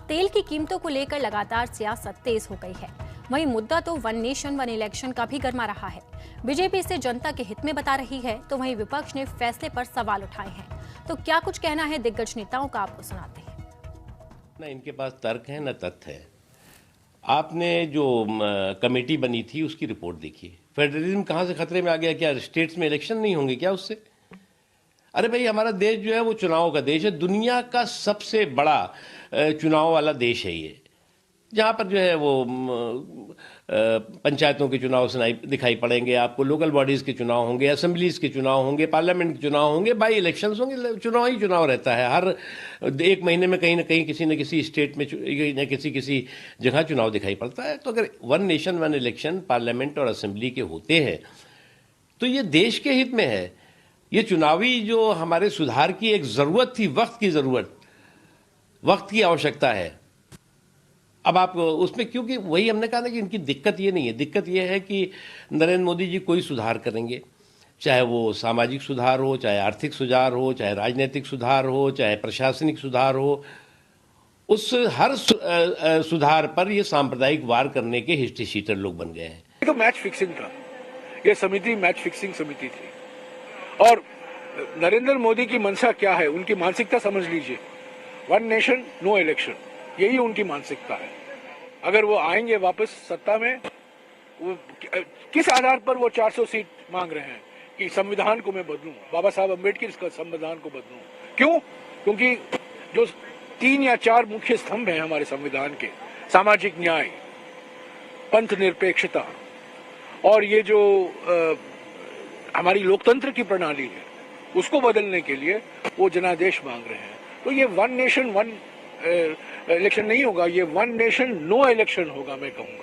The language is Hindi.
तेल की कीमतों को लेकर लगातार सियासत तेज हो गई है। वहीं मुद्दा तो वन नेशन वन इलेक्शन का भी गर्मा रहा है। बीजेपी इसे जनता के हित में बता रही है, तो वहीं विपक्ष ने फैसले पर सवाल उठाए हैं। तो क्या कुछ कहना है दिग्गज नेताओं का, आपको सुनाते हैं। ना इनके पास तर्क है न तथ्य है। आपने जो कमेटी बनी थी उसकी रिपोर्ट देखिए। फेडरलिज्म कहाँ से खतरे में आ गया? क्या स्टेट्स में इलेक्शन नहीं होंगे क्या उससे? अरे भाई, हमारा देश जो है वो चुनाव का देश है। दुनिया का सबसे बड़ा चुनाव वाला देश है ये, जहाँ पर जो है वो पंचायतों के चुनाव सुनाई दिखाई पड़ेंगे आपको, लोकल बॉडीज़ के चुनाव होंगे, असेंबलीज़ के चुनाव होंगे, पार्लियामेंट के चुनाव होंगे, बाई इलेक्शंस होंगे। चुनाव ही चुनाव रहता है। हर एक महीने में कहीं ना कहीं किसी न किसी स्टेट में न किसी जगह चुनाव दिखाई पड़ता है। तो अगर one nation one election parliament और असेंबली के होते हैं तो ये देश के हित में है। ये चुनावी जो हमारे सुधार की एक ज़रूरत थी, वक्त की ज़रूरत, वक्त की आवश्यकता है। अब आप उसमें, क्योंकि वही हमने कहा ना कि इनकी दिक्कत ये नहीं है। दिक्कत ये है कि नरेंद्र मोदी जी कोई सुधार करेंगे, चाहे वो सामाजिक सुधार हो, चाहे आर्थिक सुधार हो, चाहे राजनीतिक सुधार हो, चाहे प्रशासनिक सुधार हो, उस हर सुधार पर ये सांप्रदायिक वार करने के हिस्ट्री शीटर लोग बन गए हैं। तो मैच फिक्सिंग था, ये समिति मैच फिक्सिंग समिति थी। और नरेंद्र मोदी की मंशा क्या है, उनकी मानसिकता समझ लीजिए। वन नेशन नो इलेक्शन, यही उनकी मानसिकता है। अगर वो आएंगे वापस सत्ता में, वो किस आधार पर वो 400 सीट मांग रहे हैं कि संविधान को मैं बदलूं, बाबा साहब अम्बेडकर का संविधान को बदलूं? क्यों? क्योंकि जो 3 या 4 मुख्य स्तंभ हैं हमारे संविधान के, सामाजिक न्याय, पंथ निरपेक्षता और ये जो हमारी लोकतंत्र की प्रणाली है, उसको बदलने के लिए वो जनादेश मांग रहे हैं। तो ये वन नेशन वन इलेक्शन नहीं होगा, ये वन नेशन नो इलेक्शन होगा, मैं कहूँगा।